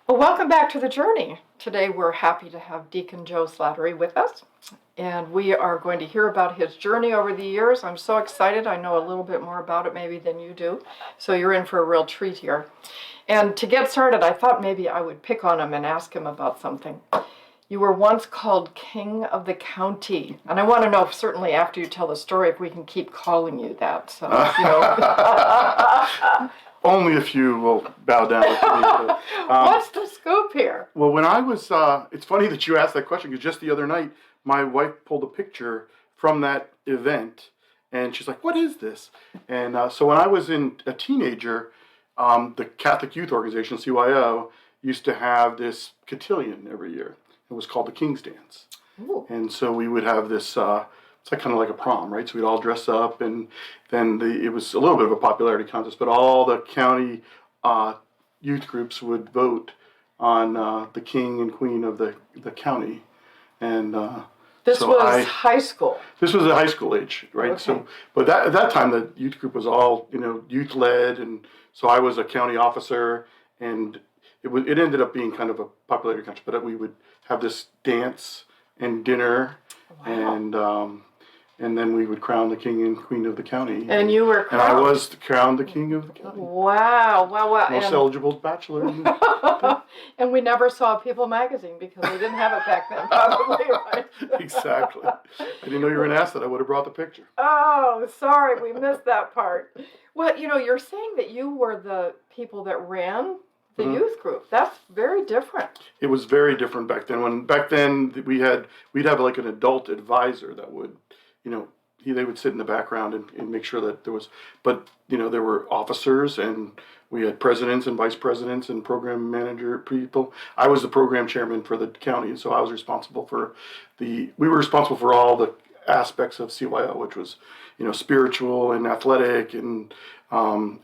Well, welcome back to the journey. Today we're happy to have Deacon Joe Slattery with us, and we are going to hear about his journey over the years. I'm so excited. I know a little bit more about it maybe than you do, so you're in for a real treat here. And to get started, I thought maybe I would pick on him and ask him about something. You were once called King of the County, and I want to know, certainly after you tell the story, if we can keep calling you that. So, Only if you will bow down to me. But, what's the scoop here? well, when I was, it's funny that you asked that question because just the other night, my wife pulled a picture from that event, and she's like, "What is this?" And so when I was a teenager, the Catholic Youth Organization (CYO) used to have this cotillion every year. It was called the King's Dance. Ooh. And so we would have this, it's like kind of like a prom, right? So we'd all dress up, and then it was a little bit of a popularity contest, but all the county youth groups would vote on the king and queen of the county. And This so was high school. this was at high school age, right? Okay. So, but at that time, the youth group was all, youth led, and so I was a county officer, and it ended up being kind of a popularity contest, but we would have this dance and dinner, Wow. and then we would crown the king and queen of the county. And you were And I crowned. was crowned the king of the county. Wow, wow. Most eligible bachelor. And we never saw People magazine because they didn't have it back then, probably, right? Exactly. I didn't know you were going to ask that. I would have brought the picture. Oh, sorry, we missed that part. Well, you're saying that you were the people that ran the youth group. That's very different. It was very different back then. Back then we'd have like an adult advisor that would, they would sit in the background and make sure that there was, but there were officers, and we had presidents and vice presidents and program manager people. I was the program chairman for the county, and so I was responsible we were responsible for all the aspects of CYO, which was, spiritual and athletic and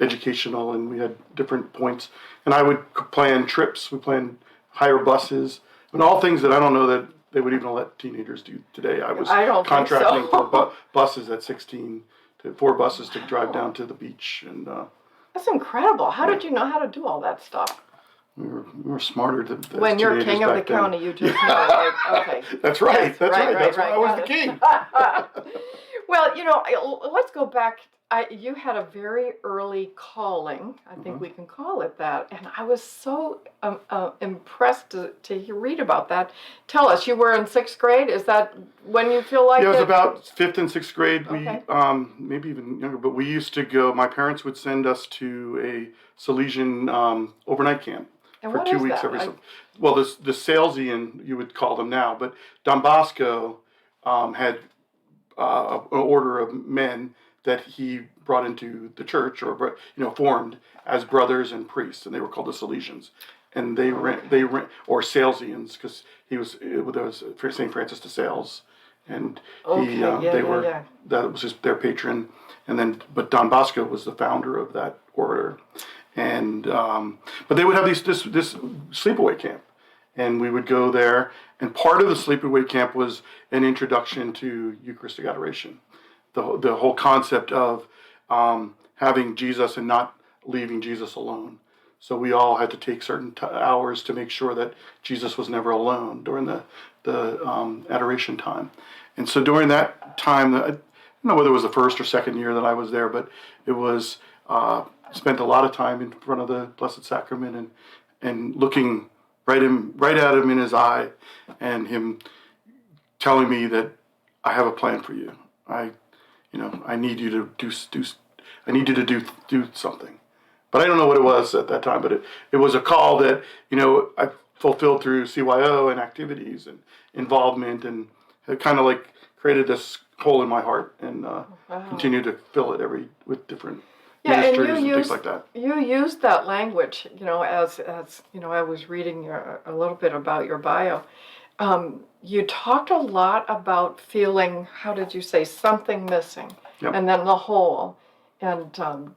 educational, and we had different points. And I would plan trips. We planned hire buses, and all things that I don't know that they would even let teenagers do today. I was I don't think so. contracting for buses at 16, to 4 buses to drive down to the beach, and That's incredible. How did you know how to do all that stuff? we were smarter than When you're teenagers king of the back then. county, you just know, right? Okay. That's right. Yes, That's right. That's why I was got the it. king. Well, let's go back. You had a very early calling, I think we can call it that, and I was so impressed to read about that. Tell us, you were in 6th grade? Is that when you feel like Yeah, it was it? about 5th and 6th grade. Okay. We, maybe even younger, but we used to go, my parents would send us to a Salesian overnight camp And for what 2 is weeks that? every summer. Well, the Salesian, you would call them now, but Don Bosco had an order of men that he brought into the church, or formed as brothers and priests, and they were called the Salesians, and they ran or Salesians, because there was St. Francis de Sales, and that was their patron, and then but Don Bosco was the founder of that order, and but they would have this sleepaway camp, and we would go there, and part of the sleepaway camp was an introduction to Eucharistic adoration. The whole concept of having Jesus and not leaving Jesus alone. So we all had to take certain hours to make sure that Jesus was never alone during the adoration time. And so during that time, I don't know whether it was the first or second year that I was there, but it was spent a lot of time in front of the Blessed Sacrament and looking right at him in his eye, and him telling me that I have a plan for you. I need you to do something. But I don't know what it was at that time, but it was a call that, I fulfilled through CYO and activities and involvement, and it kind of like created this hole in my heart, and continue to fill it with different ministries and things like that. You used that language, as I was reading a little bit about your bio. You talked a lot about feeling, how did you say, something missing, Yep. and then the whole. And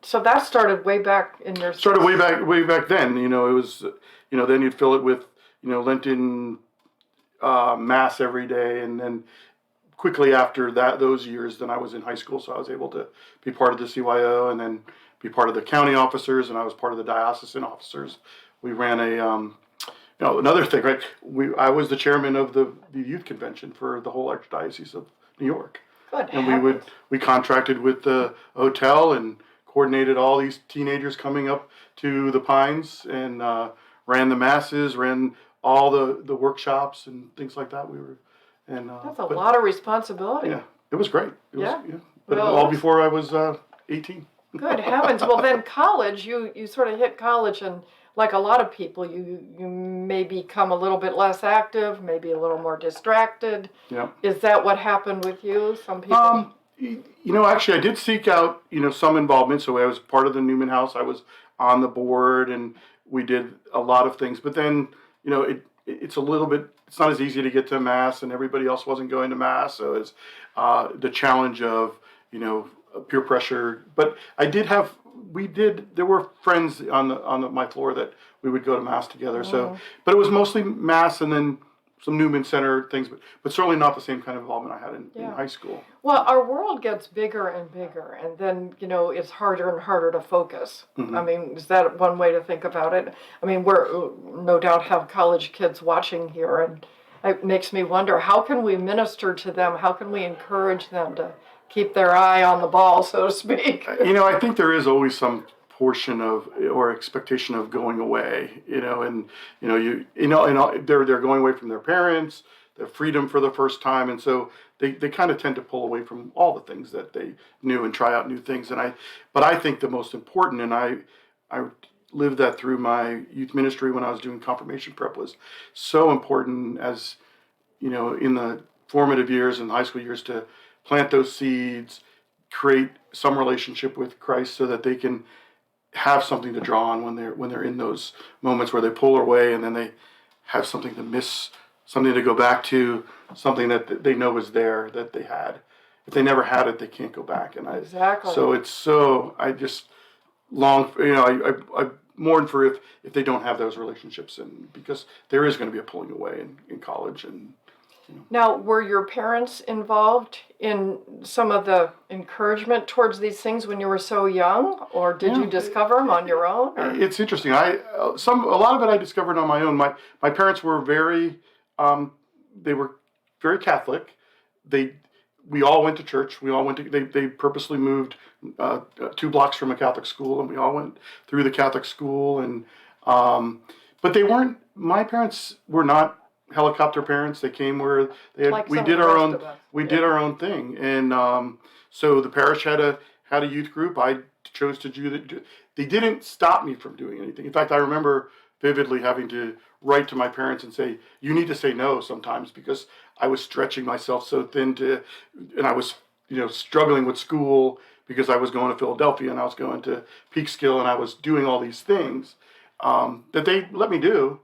so that started way back in your... Started way back then. It was, then you'd fill it with, Lenten Mass every day, and then quickly after those years, then I was in high school, so I was able to be part of the CYO, and then be part of the county officers, and I was part of the diocesan officers. We ran Another thing, right? I was the chairman of the youth convention for the whole Archdiocese of New York. Good And heavens. we contracted with the hotel and coordinated all these teenagers coming up to the Pines and ran the masses, ran all the workshops and things like that. That's a lot of responsibility. Yeah, it was great. Yeah. But Well, all before I was 18. good heavens. Well, then college, you sort of hit college, and like a lot of people, you may become a little bit less active, maybe a little more distracted. Yeah. Is that what happened with you? Some people. Actually, I did seek out, some involvement. So I was part of the Newman House. I was on the board, and we did a lot of things. But then, it's a little bit. It's not as easy to get to mass, and everybody else wasn't going to mass. So it's the challenge of, peer pressure. But there were friends on my floor that we would go to mass together. So, but it was mostly mass, and then some Newman Center things, but certainly not the same kind of involvement I had in high school. Well, our world gets bigger and bigger, and then, it's harder and harder to focus. Mm-hmm. I mean, is that one way to think about it? I mean, we're no doubt have college kids watching here, and it makes me wonder, how can we minister to them? How can we encourage them to keep their eye on the ball, so to speak? I think there is always some portion of or expectation of going away, and they're going away from their parents, their freedom for the first time, and so they kind of tend to pull away from all the things that they knew and try out new things. But I think the most important, and I lived that through my youth ministry when I was doing confirmation prep, was so important as in the formative years and high school years to plant those seeds, create some relationship with Christ so that they can have something to draw on when they're in those moments where they pull away, and then they have something to miss, something to go back to, something that they know is there that they had. If they never had it, they can't go back. Exactly. So I just long, I mourn for if they don't have those relationships, and because there is going to be a pulling away in college. And now, were your parents involved in some of the encouragement towards these things when you were so young, or did you discover them on your own? Or? It's interesting. A lot of it I discovered on my own. My parents were they were very Catholic. We all went to church. They purposely moved 2 blocks from a Catholic school, and we all went through the Catholic school. And but my parents were not helicopter parents. They came where they had. Like we did our own. We did our own thing, and so the parish had a youth group. I chose to do that. They didn't stop me from doing anything. In fact, I remember vividly having to write to my parents and say, "You need to say no sometimes," because I was stretching myself so thin and I was struggling with school because I was going to Philadelphia and I was going to Peekskill and I was doing all these things that they let me do.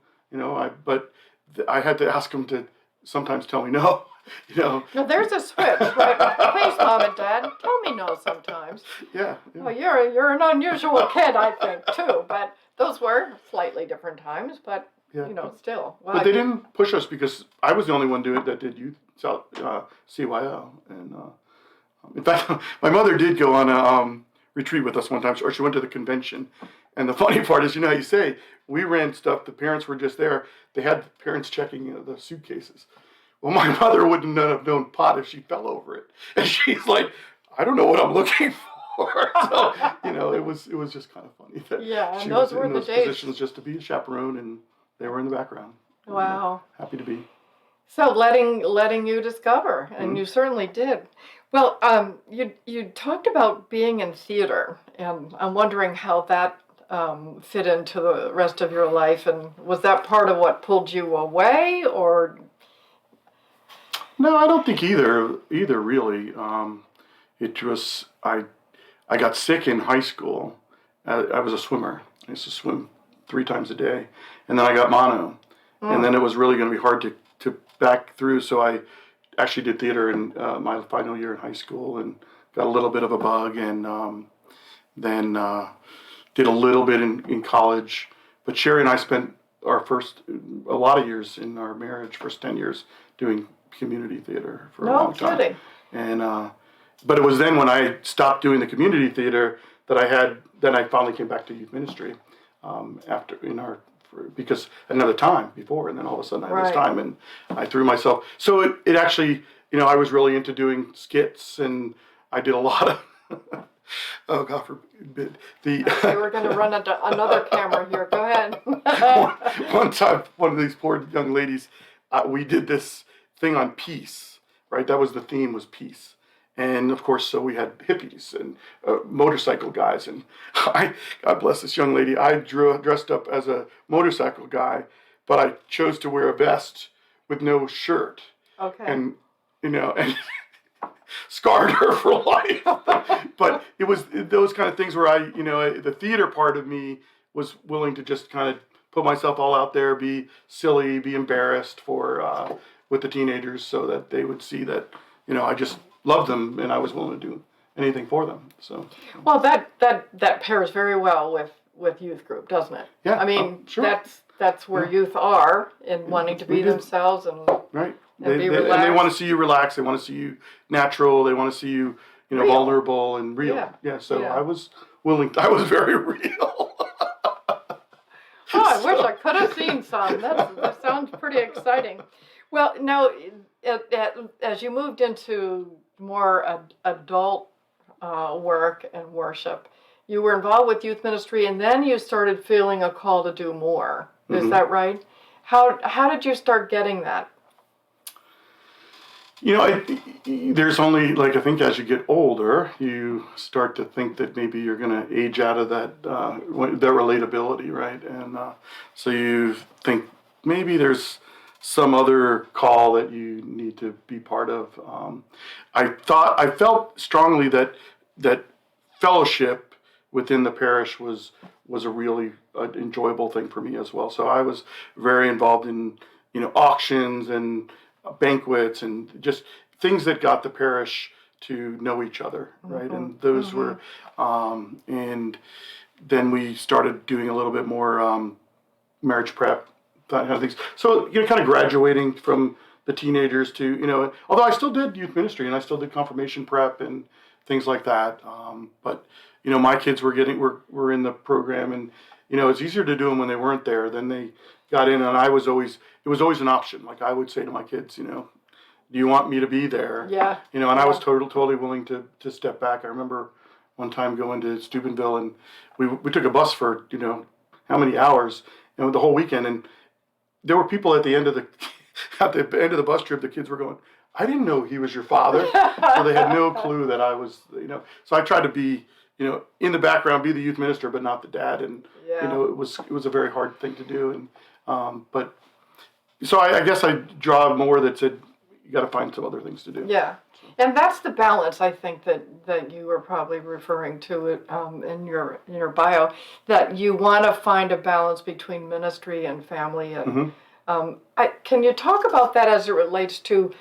But I had to ask them to sometimes tell me no. No, there's a switch, right? Please, Mom and Dad, tell me no sometimes. Yeah. Well, you're an unusual kid, I think, too. But those were slightly different times. But still. Well, but they didn't push us because I was the only one that did youth CYO, and in fact, my mother did go on a retreat with us one time, or she went to the convention. And the funny part is, how you say, we ran stuff, the parents were just there. They had the parents checking the suitcases. Well, my mother wouldn't have known pot if she fell over it. And she's like, I don't know what I'm looking for. So, it was just kind of funny that she was in those positions just to be a chaperone, and they were in the background. Wow. Happy to be. So letting you discover, and you certainly did. Well, you talked about being in theater, and I'm wondering how that fit into the rest of your life, and was that part of what pulled you away, or? No, I don't think either really. It was I got sick in high school. I was a swimmer. I used to swim 3 times a day, and then I got mono, and then it was really going to be hard to back through. So I actually did theater in my final year in high school, and got a little bit of a bug, and then did a little bit in college. But Sherry and I spent a lot of years in our marriage, first 10 years, doing community theater for a long time. No kidding. And but it was then when I stopped doing the community theater that I finally came back to youth ministry because another time before, and then all of a sudden I had this Right. time, and I threw myself. So it actually, I was really into doing skits, and I did a lot of. Oh God forbid the. You were going to run another camera here. Go ahead. one time, one of these poor young ladies, we did this thing on peace, right? That was the theme, was peace. And of course, so we had hippies and motorcycle guys. And God bless this young lady, I dressed up as a motorcycle guy, but I chose to wear a vest with no shirt. Okay. And, and scarred her for life. But it was those kind of things where the theater part of me was willing to just kind of put myself all out there, be silly, be embarrassed with the teenagers, so that they would see that I just loved them and I was willing to do anything for them. So well, that pairs very well with youth group, doesn't it? Yeah, I mean, sure. that's where youth are in wanting to be themselves and right. And be And relaxed. they want to see you relax. They want to see you natural. They want to see you, Real. vulnerable and real. Yeah. So Yeah. I was willing. I was very real. I wish I could have seen some. That sounds pretty exciting. Well, now, as you moved into more adult work and worship, you were involved with youth ministry, and then you started feeling a call to do more. Is that right? How did you start getting that? There's only, I think as you get older, you start to think that maybe you're going to age out of that relatability, right? And so you think maybe there's some other call that you need to be part of. I felt strongly that fellowship within the parish was a really enjoyable thing for me as well. So I was very involved in auctions and banquets and just things that got the parish to know each other, right? And those were, and then we started doing a little bit more marriage prep, that kind of things. So kind of graduating from the teenagers to although I still did youth ministry and I still did confirmation prep and things like that. But my kids were in the program, and it's easier to do them when they weren't there. Then they got in, and it was always an option. Like I would say to my kids, do you want me to be there? Yeah. And I was totally willing to step back. I remember one time going to Steubenville, and we took a bus for how many hours, the whole weekend, and there were people at the end of the bus trip. The kids were going, I didn't know he was your father. So they had no clue that I was, so I tried to be, in the background, be the youth minister, but not the dad. And, it was a very hard thing to do. And, but so I guess I draw more that said, you got to find some other things to do. Yeah. And that's the balance, I think, that you were probably referring to it in your bio, that you want to find a balance between ministry and family. And can you talk about that as it relates to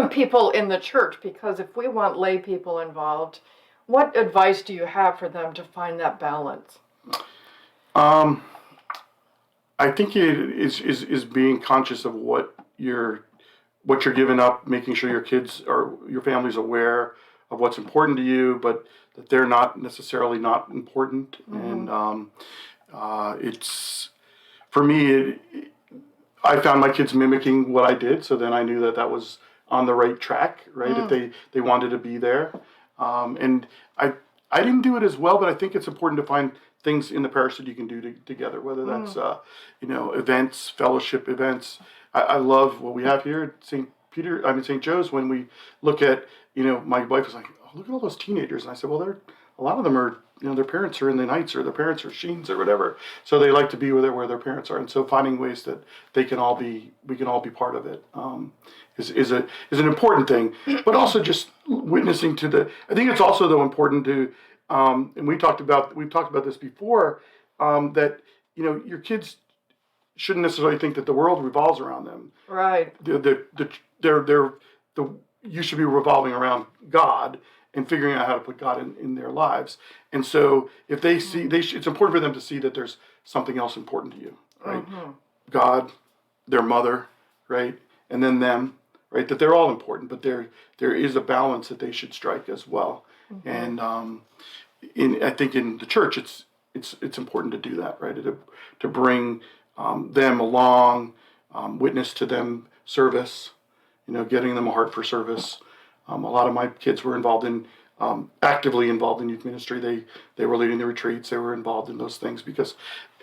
people in the church? Because if we want lay people involved, what advice do you have for them to find that balance? I think it is being conscious of what you're giving up, making sure your kids or your family's aware of what's important to you, but that they're not necessarily not important. And it's, for me, I found my kids mimicking what I did, so then I knew that was on the right track, right? If they wanted to be there. And I didn't do it as well, but I think it's important to find things in the parish that you can do together, whether that's events, fellowship events. I love what we have here at St. Joe's. When we look at, my wife was like, oh, look at all those teenagers, and I said, well, a lot of them are, their parents are in the Knights, or their parents are Sheens or whatever, so they like to be where their parents are, and so finding ways that we can all be part of it is an important thing. But also just witnessing to I think it's also though important to, and we've talked about this before, that your kids shouldn't necessarily think that the world revolves around them. Right. You should be revolving around God and figuring out how to put God in their lives. And so if they see, it's important for them to see that there's something else important to you, right? God, their mother, right? And then them, right? That they're all important, but there is a balance that they should strike as well. And I think in the church, it's important to do that, right? To bring them along, witness to them service, getting them a heart for service. A lot of my kids were actively involved in youth ministry. They were leading the retreats. They were involved in those things because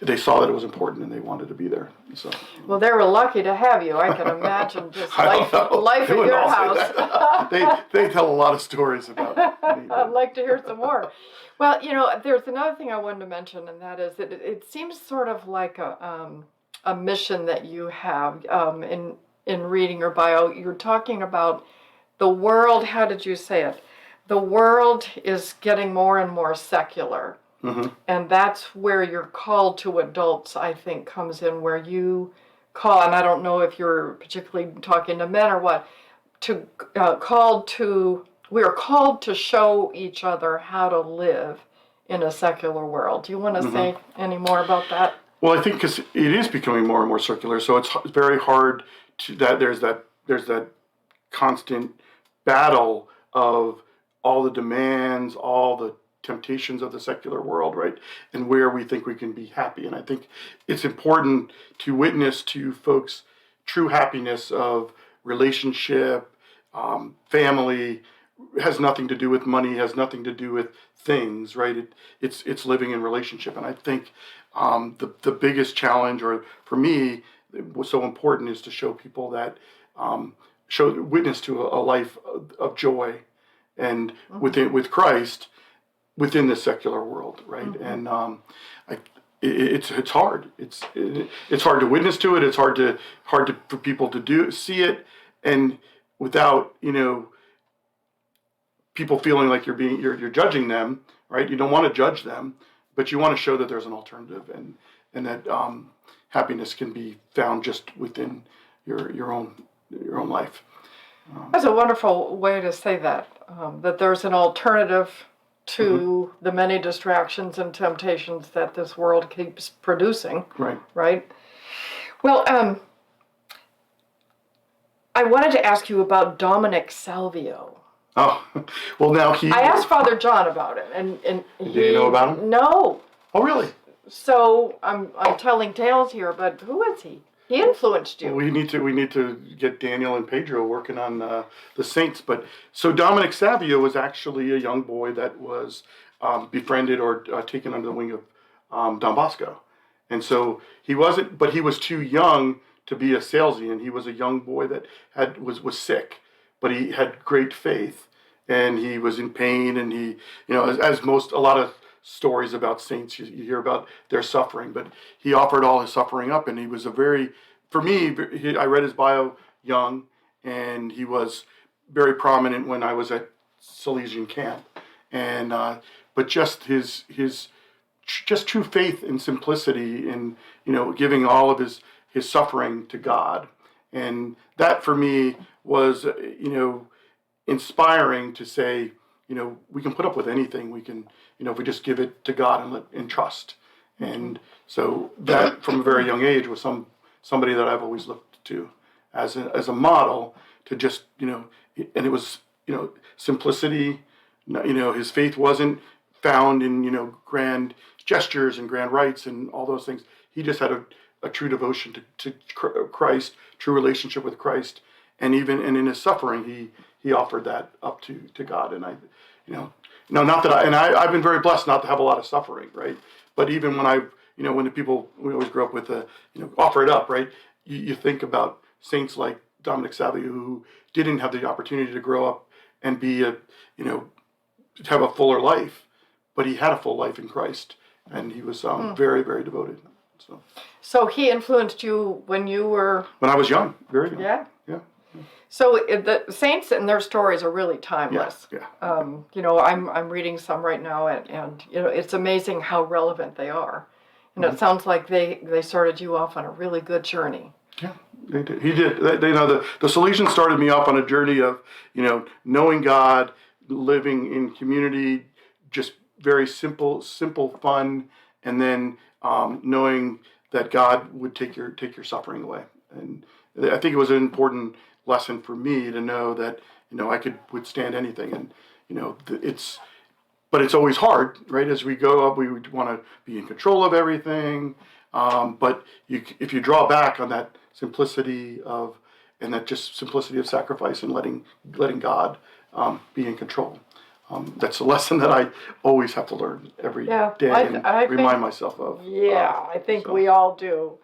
they saw that it was important and they wanted to be there. So, Well, they were lucky to have you. I can imagine just life at your house. they tell a lot of stories about me. I'd like to hear some more. Well, there's another thing I wanted to mention, and that is that it seems sort of like a mission that you have in reading your bio. You're talking about the world. How did you say it? The world is getting more and more secular. Mm-hmm. And that's where your call to adults, I think, comes in, where you call, and I don't know if you're particularly talking to men or what, we are called to show each other how to live in a secular world. Do you want to say any more about that? Well, I think because it is becoming more and more circular, so it's very hard there's that constant battle of all the demands, all the temptations of the secular world, right? And where we think we can be happy. And I think it's important to witness to folks' true happiness of relationship, family. Has nothing to do with money, has nothing to do with things, right? It's living in relationship. And I think the biggest challenge, or for me, what's so important, is to show people that witness to a life of joy and with Christ within the secular world, right? And it's hard. It's hard to witness to it. It's hard for people to see it, and without people feeling like you're judging them, right? You don't want to judge them, but you want to show that there's an alternative, and that happiness can be found just within your own life. That's a wonderful way to say that. That there's an alternative to the many distractions and temptations that this world keeps producing. Right. Right. Well, I wanted to ask you about Dominic Salvio. Oh, well, now I asked Father John about it, and do you know about him? No. Oh, really? So I'm telling tales here, but who is he? He influenced you. Well, we need to get Daniel and Pedro working on the saints. But so Dominic Savio was actually a young boy that was befriended or taken under the wing of Don Bosco, and so he wasn't, but he was too young to be a Salesian. He was a young boy that was sick, but he had great faith, and he was in pain, and he, as a lot of stories about saints, you hear about their suffering, but he offered all his suffering up, and he was I read his bio young, and he was very prominent when I was at Salesian camp, and but just his just true faith and simplicity, and giving all of his suffering to God, and that for me was inspiring to say, we can put up with anything. We can, if we just give it to God and trust. And so that, from a very young age, was somebody that I've always looked to as a model to just, and it was, simplicity. His faith wasn't found in, grand gestures and grand rites and all those things. He just had a true devotion to Christ, true relationship with Christ. And in his suffering, he offered that up to God. And not that I've been very blessed not to have a lot of suffering, right? But even when when the people we always grew up with, offer it up, right? You think about saints like Dominic Savio, who didn't have the opportunity to grow up and be have a fuller life, but he had a full life in Christ, and he was very, very devoted. So he influenced you when I was young, very young. Yeah. Yeah. So the saints and their stories are really timeless. Yeah. I'm reading some right now, and it's amazing how relevant they are. And it sounds like they started you off on a really good journey. Yeah, they did. He did. The Salesians started me off on a journey of knowing God, living in community, just very simple fun, and then knowing that God would take your suffering away. And I think it was an important lesson for me to know that I could withstand anything, and but it's always hard, right? As we go up, we would want to be in control of everything, But if you draw back on that simplicity of, and that just simplicity of sacrifice and letting God be in control. That's a lesson that I always have to learn every day and remind myself of. Yeah, I think we all do.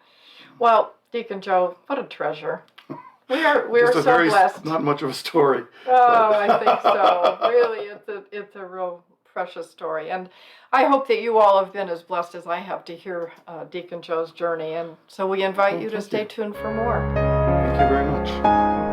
Well, Deacon Joe, what a treasure. We are just so blessed. Not much of a story. Oh, I think so. Really, it's a real precious story. And I hope that you all have been as blessed as I have to hear Deacon Joe's journey. And so we invite you to stay tuned for more. Thank you very much.